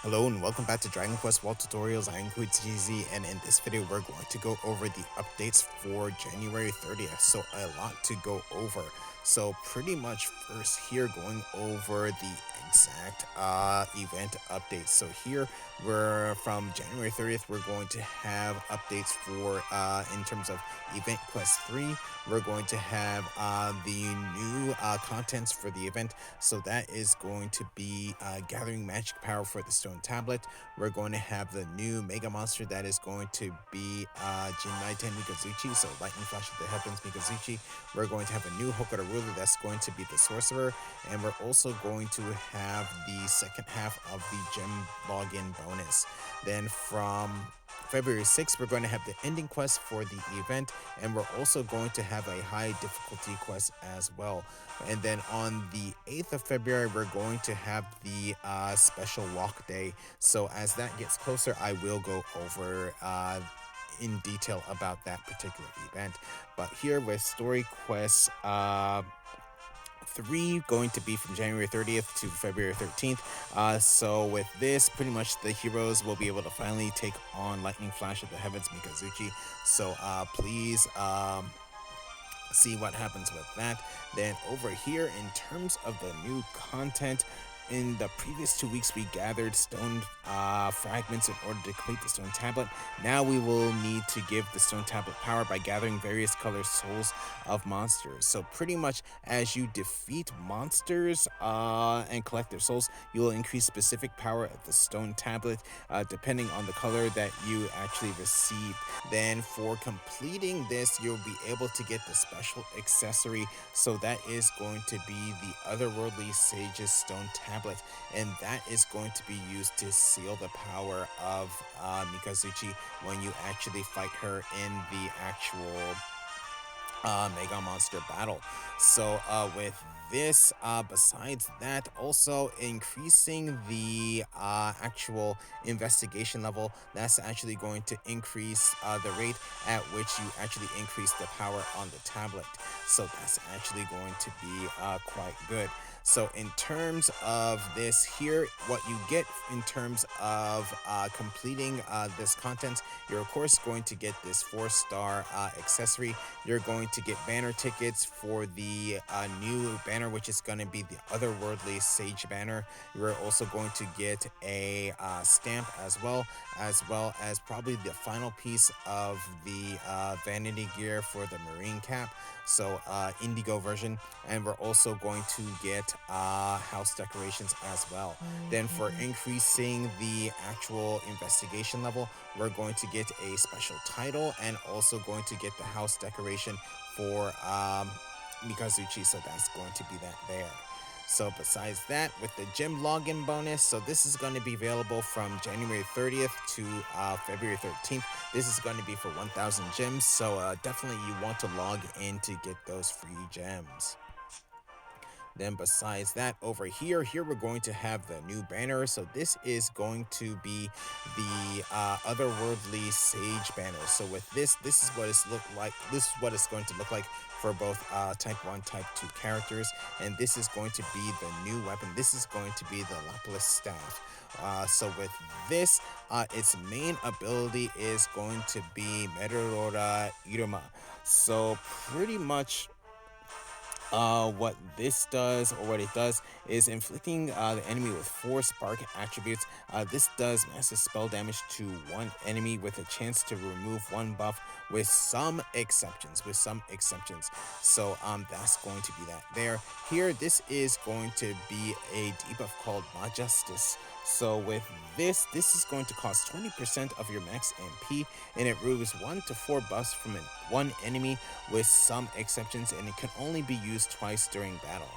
Hello and welcome back to Dragon Quest World Tutorials. I am GZ, and in this video we're going to go over the updates for January 30th. So a lot to go over. So pretty much first here going over the exact event updates. So here we're from January 30th we're going to have updates for in terms of event quest 3. We're going to have the new contents for the event. So that is going to be gathering magic power for the stone tablet. We're going to have the new mega monster that is going to be Jinmai Mikazuchi, so lightning flash of the Heavens Mikazuchi. We're going to have a new Hokora Ruler that's going to be the Sorcerer, and we're also going to have the second half of the gem login bonus. Then from February 6th, we're going to have the ending quest for the event, and we're also going to have a high difficulty quest as well. And then on the 8th of February, we're going to have the special walk day. So as that gets closer, I will go over in detail about that particular event. But here with Story Quest 3 going to be from January 30th to February 13th. So with this, pretty much the heroes will be able to finally take on Lightning Flash of the Heavens Mikazuchi. So please see what happens with that. Then over here, in terms of the new content, in the previous 2 weeks, we gathered stone fragments in order to complete the stone tablet. Now we will need to give the stone tablet power by gathering various color souls of monsters. So pretty much as you defeat monsters and collect their souls, you will increase specific power of the stone tablet depending on the color that you actually received. Then for completing this, you'll be able to get the special accessory. So that is going to be the Otherworldly Sage's stone tablet, and that is going to be used to seal the power of Mikazuchi when you actually fight her in the actual Mega Monster battle. So with this, besides that, also increasing the actual investigation level, that's actually going to increase the rate at which you actually increase the power on the tablet. So that's actually going to be quite good. So in terms of this here, what you get in terms of completing this content, you're of course going to get this 4-star accessory. You're going to get banner tickets for the new banner, which is going to be the Otherworldly Sage banner. You're also going to get a stamp as well as probably the final piece of the vanity gear for the marine cap, so indigo version. And we're also going to get house decorations as well. Then for increasing the actual investigation level, we're going to get a special title and also going to get the house decoration for Mikazuchi, so that's going to be that there. So besides that, with the gym login bonus, so this is going to be available from January 30th to February 13th. This is going to be for 1,000 gems, so definitely you want to log in to get those free gems. Then besides that, over here we're going to have the new banner. So this is going to be the Otherworldly Sage banner. So with this is what it's look like. This is what it's going to look like for both type 1, type 2 characters. And this is going to be the new weapon. This is going to be the Lapis staff. So with this, its main ability is going to be Meteora Iruma. So pretty much what this does, or what it does, is inflicting the enemy with 4 spark attributes. This does massive spell damage to one enemy with a chance to remove 1 buff, with some exceptions. So that's going to be that there. Here, this is going to be a debuff called Majestus. So with this is going to cost 20% of your max MP, and it removes 1 to 4 buffs from one enemy with some exceptions, and it can only be used twice during battle.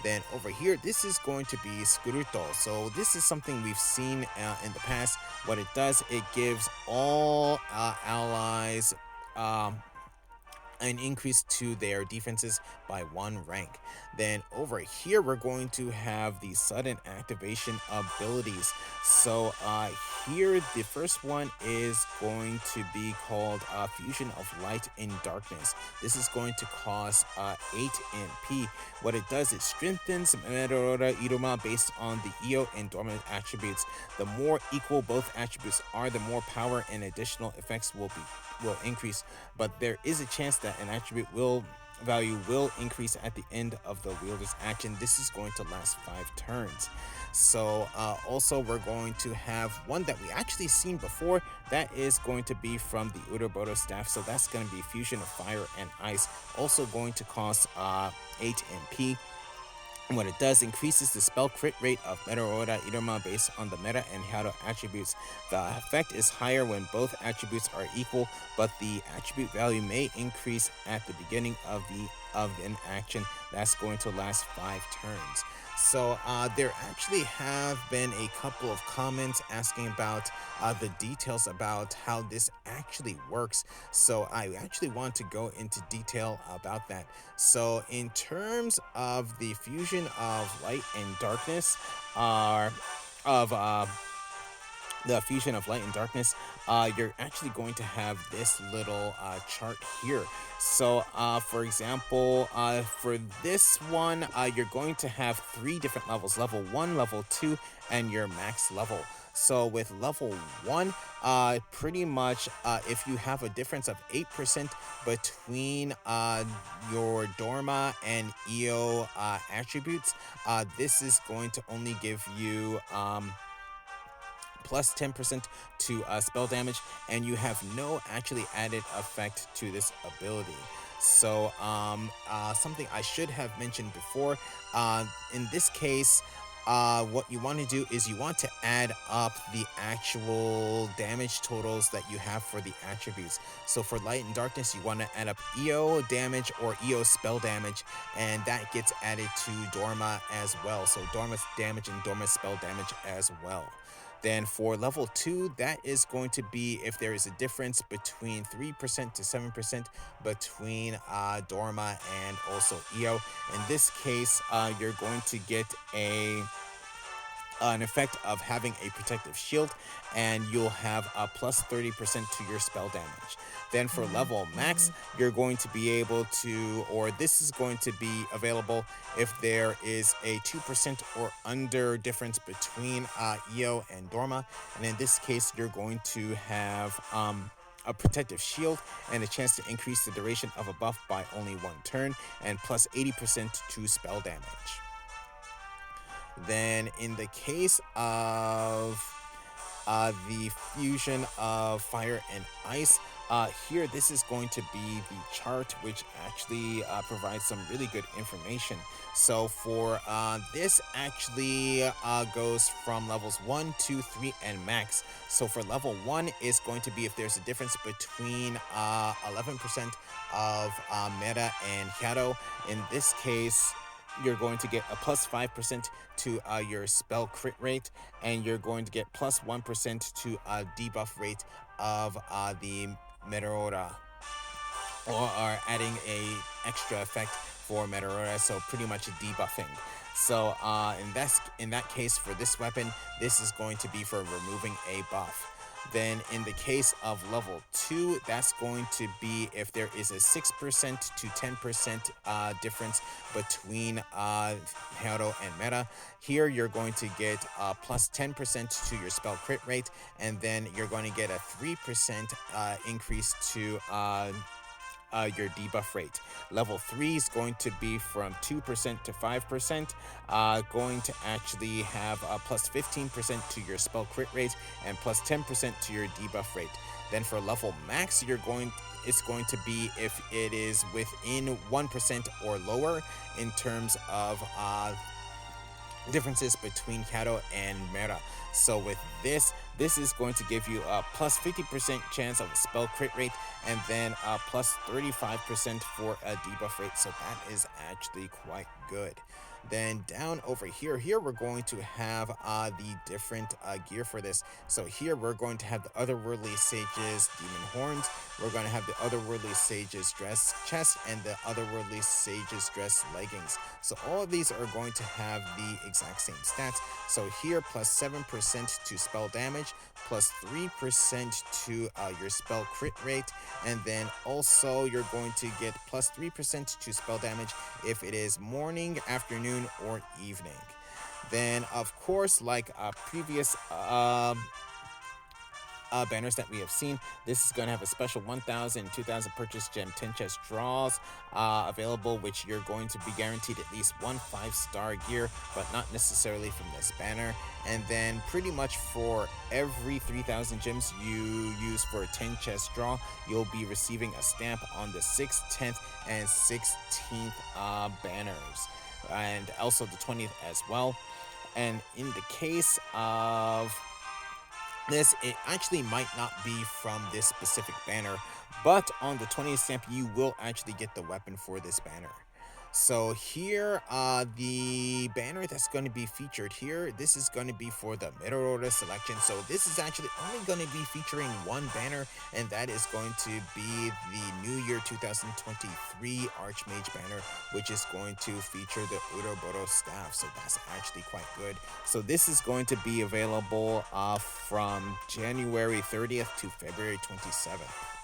Then over here, this is going to be Skuruto. So this is something we've seen in the past. What it does, it gives all allies an increase to their defenses by 1 rank. Then over here, we're going to have the sudden activation abilities. So here, the first one is going to be called Fusion of Light in Darkness. This is going to cost 8 MP. What it does, it strengthens Meteora Iruma based on the Io and Dormant attributes. The more equal both attributes are, the more power and additional effects will increase, but there is a chance that an attribute value will increase at the end of the wielder's action. This is going to last 5 turns. So also we're going to have one that we actually seen before. That is going to be from the Uroboto staff. So that's going to be Fusion of Fire and Ice, also going to cost 8 MP. And what it does, increases the spell crit rate of Meteora Iruma based on the meta and Hado attributes. The effect is higher when both attributes are equal, but the attribute value may increase at the beginning of an action. That's going to last 5 turns. So there actually have been a couple of comments asking about the details about how this actually works. So I actually want to go into detail about that. So in terms of the fusion of light and darkness, the fusion of light and darkness, you're actually going to have this little chart here. So for example, for this one, you're going to have 3 different levels: level 1, level 2, and your max level. So with level 1, pretty much if you have a difference of 8% between your Dorma and Io attributes, this is going to only give you plus 10% to spell damage, and you have no actually added effect to this ability. So something I should have mentioned before, in this case, what you want to do is you want to add up the actual damage totals that you have for the attributes. So for light and darkness, you want to add up Io damage or Io spell damage, and that gets added to Dorma as well. So Dorma's damage and Dorma's spell damage as well. Then for level 2, that is going to be if there is a difference between 3% to 7% between Dorma and also Io. In this case, you're going to get an effect of having a protective shield, and you'll have a plus 30% to your spell damage. Then for level max, you're going to be able to, or this is going to be available if there is a 2% or under difference between Io and Dorma, and in this case, you're going to have a protective shield and a chance to increase the duration of a buff by only 1 turn, and plus 80% to spell damage. Then in the case of the fusion of fire and ice, here this is going to be the chart, which actually provides some really good information. So for this actually goes from levels 1, 2, 3, and max. So for level 1 is going to be if there's a difference between 11% of meta and Hado. In this case, you're going to get a plus 5% to your spell crit rate, and you're going to get plus 1% to debuff rate of the Meteora, or adding a extra effect for Meteora, so pretty much a debuffing. So in that case, for this weapon, this is going to be for removing a buff. Then in the case of level 2, that's going to be if there is a 6% to 10% difference between Hado and Meta. Here you're going to get plus 10% to your spell crit rate, and then you're going to get a 3% increase to your debuff rate. Level 3 is going to be from 2% to 5%, going to actually have plus 15% to your spell crit rate and plus 10% to your debuff rate. Then for level max, it's going to be if it is within 1% or lower in terms of differences between Hado and Meta. So with this is going to give you a plus 50% chance of a spell crit rate, and then a plus 35% for a debuff rate. So that is actually quite good. Then down over here, we're going to have the different gear for this. So here we're going to have the Otherworldly Sage's Demon Horns. We're going to have the Otherworldly Sage's Dress Chest and the Otherworldly Sage's Dress Leggings. So all of these are going to have the exact same stats. So here plus 7% to spell damage, plus 3% to your spell crit rate, and then also you're going to get plus 3% to spell damage if it is morning, afternoon, or evening. Then, of course, like previous banners that we have seen, this is going to have a special 1,000, 2,000 purchase gem 10 chest draws available, which you're going to be guaranteed at least one 5-star gear, but not necessarily from this banner. And then pretty much for every 3,000 gems you use for a 10 chest draw, you'll be receiving a stamp on the 6th, 10th, and 16th banners, and also the 20th as well. And in the case of this, it actually might not be from this specific banner, but on the 20th stamp you will actually get the weapon for this banner. So here, the banner that's going to be featured here, this is going to be for the middle order selection. So this is actually only going to be featuring one banner, and that is going to be the New Year 2023 Archmage banner, which is going to feature the Uroboro staff. So that's actually quite good. So this is going to be available from January 30th to February 27th.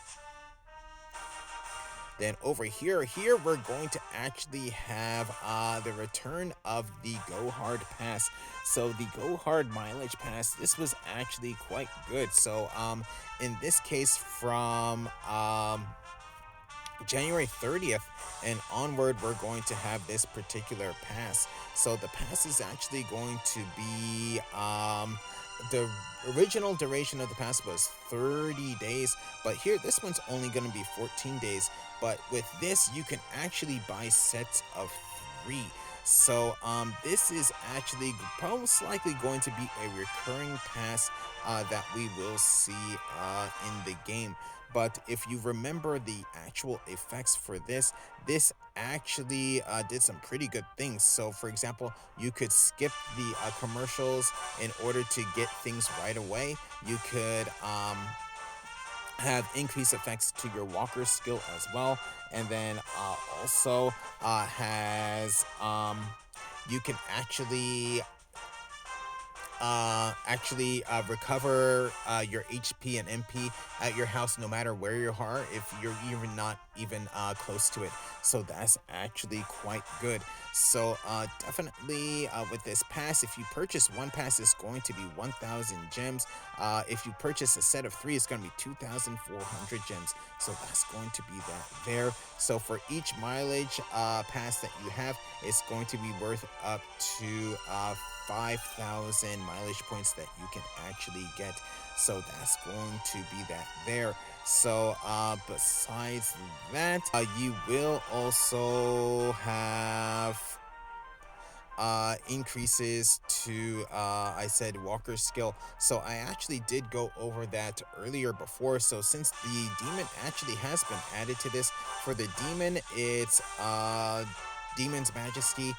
Then over here we're going to actually have the return of the Go Hard Pass. So the Go Hard Mileage Pass, this was actually quite good. So in this case, from January 30th and onward, we're going to have this particular pass. So the pass is actually going to be the original duration of the pass was 30 days, but here this one's only going to be 14 days. But with this, you can actually buy sets of 3. So this is actually most likely going to be a recurring pass that we will see in the game. But if you remember the actual effects for this actually did some pretty good things. So for example, you could skip the commercials in order to get things right away. You could have increased effects to your walker skill as well, and then also has you can actually recover your HP and MP at your house no matter where you are, if you're even not even close to it. So that's actually quite good. So definitely with this pass, if you purchase one pass, it's going to be 1,000 gems. If you purchase a set of 3, it's going to be 2,400 gems. So that's going to be that there. So for each mileage pass that you have, it's going to be worth up to 5,000 mileage points that you can actually get. So that's going to be that there. So besides that, you will also have increases to I said walker skill. So I actually did go over that earlier before. So since the demon actually has been added to this, for the demon, it's Demon's Majesty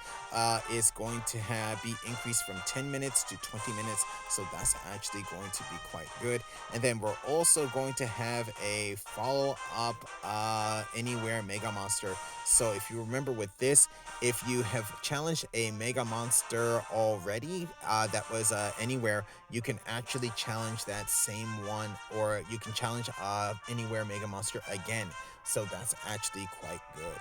is going to be increased from 10 minutes to 20 minutes, so that's actually going to be quite good. And then we're also going to have a follow-up Anywhere Mega Monster. So if you remember with this, if you have challenged a Mega Monster already that was Anywhere, you can actually challenge that same one, or you can challenge Anywhere Mega Monster again. So that's actually quite good.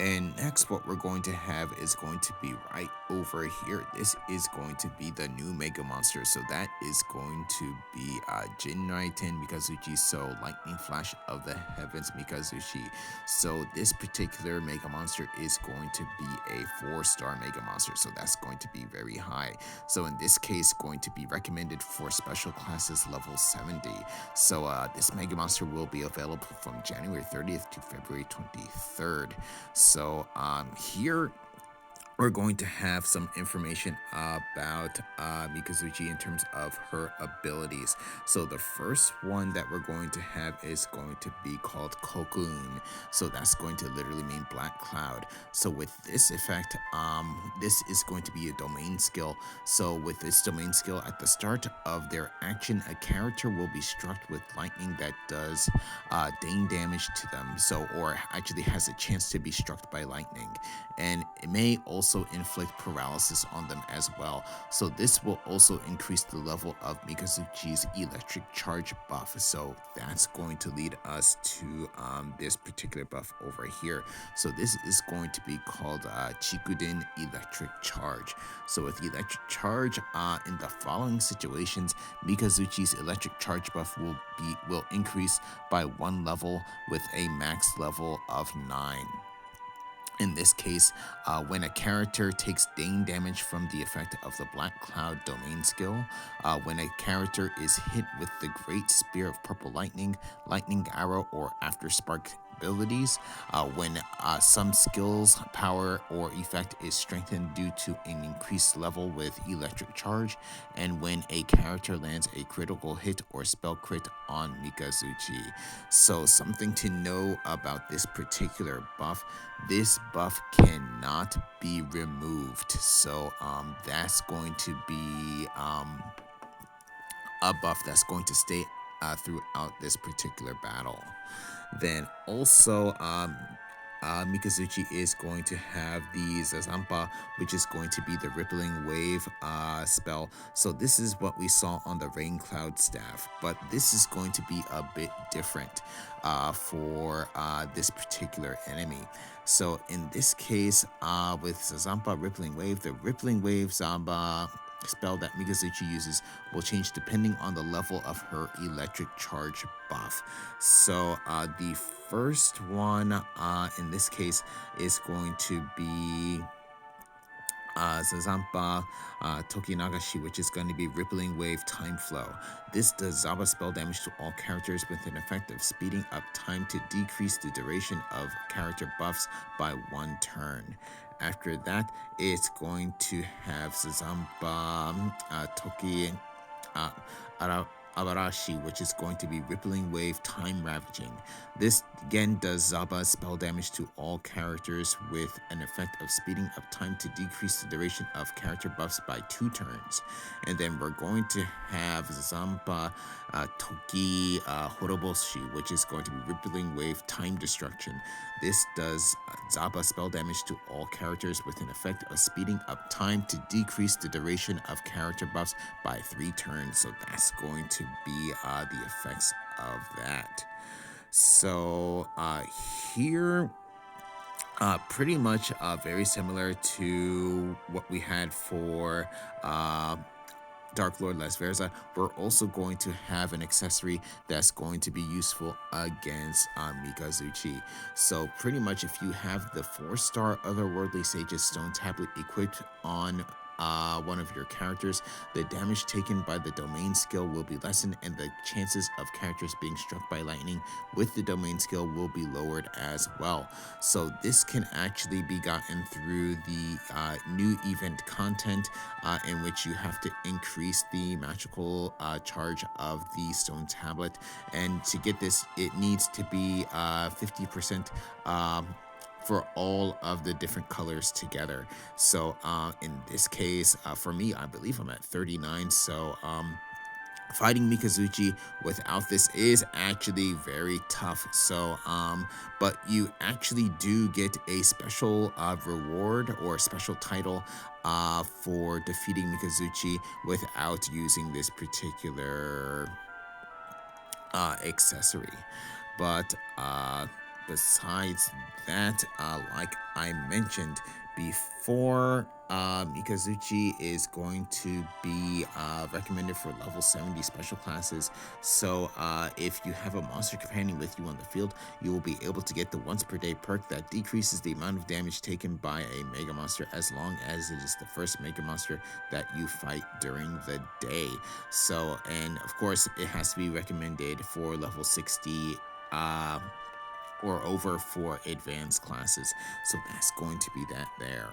And next, what we're going to have is going to be right over here. This is going to be the new Mega Monster. So that is going to be Jinrai 10 Mikazuchi, so Lightning Flash of the Heavens Mikazuchi. So this particular Mega Monster is going to be a 4-star Mega Monster. So that's going to be very high. So in this case, going to be recommended for special classes level 70. So this Mega Monster will be available from January 30th to February 23rd. So here we're going to have some information about Mikazuchi in terms of her abilities. So the first one that we're going to have is going to be called Kokun. So that's going to literally mean black cloud. So with this effect, this is going to be a domain skill. So with this domain skill, at the start of their action, a character will be struck with lightning that does Dane damage to them. So, or actually has a chance to be struck by lightning. And it may also inflict paralysis on them as well. So this will also increase the level of Mikazuchi's electric charge buff. So that's going to lead us to this particular buff over here. So this is going to be called Chikuden Electric Charge. So with electric charge, in the following situations, Mikazuchi's electric charge buff will increase by 1 level with a max level of 9. In this case, when a character takes Dane damage from the effect of the Black Cloud domain skill, when a character is hit with the Great Spear of Purple Lightning, Lightning Arrow, or After Spark abilities, when some skill's power or effect is strengthened due to an increased level with electric charge, and when a character lands a critical hit or spell crit on Mikazuchi. So something to know about this particular buff, this buff cannot be removed. So that's going to be a buff that's going to stay throughout this particular battle. Then also, Mikazuchi is going to have the Zazampa, which is going to be the Rippling Wave spell. So this is what we saw on the Rain Cloud staff, but this is going to be a bit different for this particular enemy. So in this case, with Zazampa Rippling Wave, the Rippling Wave Zamba spell that Mikazuchi uses will change depending on the level of her electric charge buff. So the first one in this case is going to be Zazampa Tokinagashi, which is going to be Rippling Wave Time Flow. This does Zaba spell damage to all characters with an effect of speeding up time to decrease the duration of character buffs by 1 turn. After that, it's going to have Zazampa Toki Abarashi, which is going to be Rippling Wave Time Ravaging. This again does Zaba spell damage to all characters with an effect of speeding up time to decrease the duration of character buffs by 2 turns. And then we're going to have Zampa Toki Horoboshi, which is going to be Rippling Wave Time Destruction. This does Zaba spell damage to all characters with an effect of speeding up time to decrease the duration of character buffs by 3 turns. So that's going to be the effects of that. So here, pretty much very similar to what we had for Dark Lord Les Verza, we're also going to have an accessory that's going to be useful against Mikazuchi. So pretty much if you have the 4-star Otherworldly Sage's Stone Tablet equipped on one of your characters, the damage taken by the domain skill will be lessened and the chances of characters being struck by lightning with the domain skill will be lowered as well. So this can actually be gotten through the new event content in which you have to increase the magical charge of the stone tablet, and to get this it needs to be 50% for all of the different colors together. So in this case, for me, I believe I'm at 39. So fighting Mikazuchi without this is actually very tough. So but you actually do get a special reward or special title for defeating Mikazuchi without using this particular accessory. But besides that, like I mentioned before, Mikazuchi is going to be recommended for level 70 special classes. So if you have a monster companion with you on the field, you will be able to get the once per day perk that decreases the amount of damage taken by a mega monster as long as it is the first mega monster that you fight during the day. So, and of course it has to be recommended for level 60 or over for advanced classes. So that's going to be that there.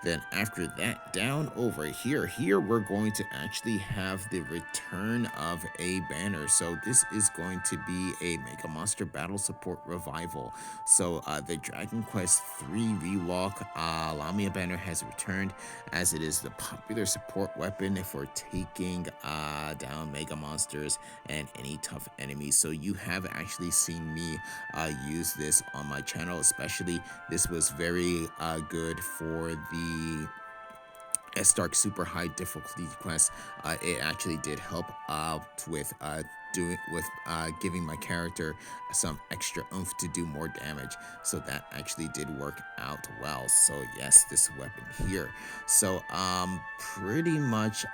Then after that, down over here, we're going to actually have the return of a banner. So this is going to be a Mega Monster Battle Support Revival. So the Dragon Quest 3 Rewalk Lamia banner has returned, as it is the popular support weapon for taking down Mega Monsters and any tough enemies. So you have actually seen me use this on my channel, especially this was very good for the Stark super high difficulty quest. It actually did help with giving my character some extra oomph to do more damage, so that actually did work out well. So yes, this weapon here. So pretty much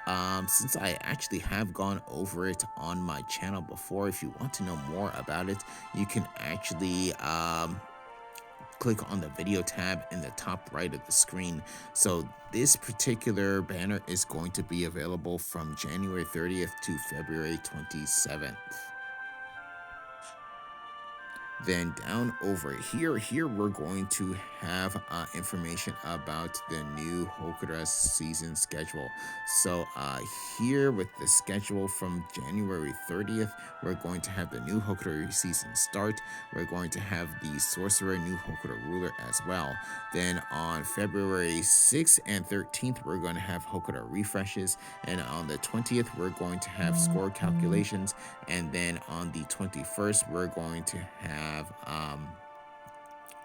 since I actually have gone over it on my channel before, if you want to know more about it, you can actually click on the video tab in the top right of the screen. So this particular banner is going to be available from January 30th to February 27th. Then down over here we're going to have information about the new Hokora season schedule. So here with the schedule from January 30th, we're going to have the new Hokora season start. We're going to have the Sorcerer new Hokora Ruler as well. Then on February 6th and 13th, we're going to have Hokora refreshes. And on the 20th, we're going to have score calculations. And then on the 21st, we're going to have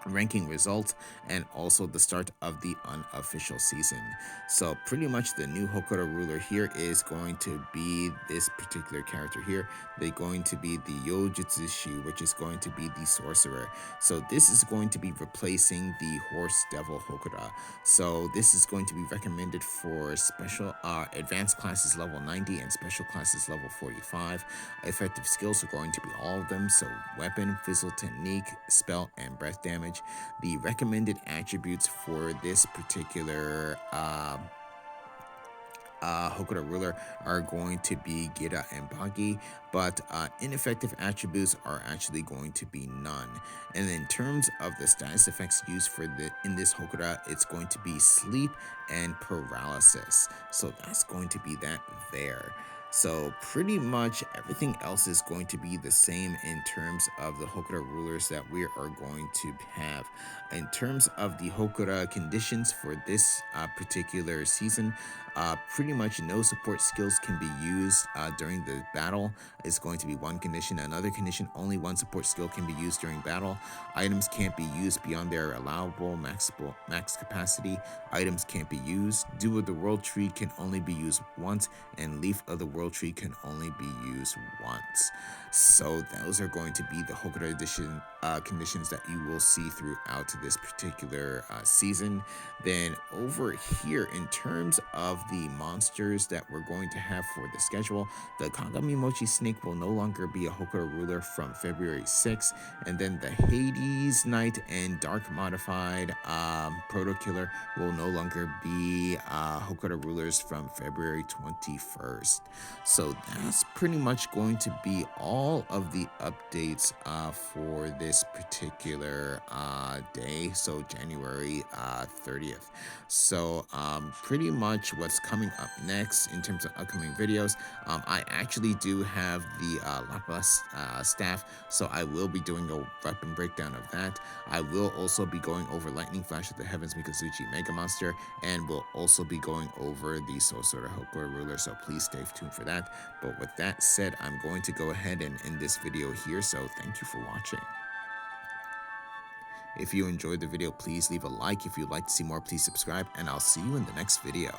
ranking results and also the start of the unofficial season. So pretty much the new Hokora Ruler here is going to be this particular character here. They're going to be the Yojutsushi, which is going to be the Sorcerer. So this is going to be replacing the Horse Devil Hokora. So this is going to be recommended for special advanced classes level 90 and special classes level 45. Effective skills are going to be all of them. So weapon, fizzle, technique, spell, and breath damage. The recommended attributes for this particular Hokora Ruler are going to be Gira and Bagi, but ineffective attributes are actually going to be none. And in terms of the status effects used for in this Hokora, it's going to be sleep and paralysis. So that's going to be that there. So pretty much everything else is going to be the same in terms of the Hokora rulers that we are going to have. In terms of the Hokora conditions for this particular season, pretty much no support skills can be used during the battle is going to be one condition. Another condition, only one support skill can be used during battle. Items can't be used beyond their allowable max capacity. Items can't be used. Dew of the World Tree can only be used once, and Leaf of the World Tree can only be used once. So those are going to be the Hokora edition conditions that you will see throughout this particular season. Then over here, in terms of the monsters that we're going to have for the schedule, the Kagami Mochi Snake will no longer be a Hokora ruler from February 6th, and then the Hades Knight and Dark Modified Proto Killer will no longer be Hokora rulers from February 21st. So that's pretty much going to be all of the updates for this particular day, so January 30th. So pretty much what's coming up next in terms of upcoming videos, I actually do have the Lapras staff, so I will be doing a weapon breakdown of that. I will also be going over Lightning Flash of the Heavens Mikazuchi Mega Monster, and we'll also be going over the Sorcerer Hokora Ruler, so please stay tuned for that. But with that said, I'm going to go ahead and end this video here, so thank you for watching. If you enjoyed the video, please leave a like. If you'd like to see more, please subscribe, and I'll see you in the next video.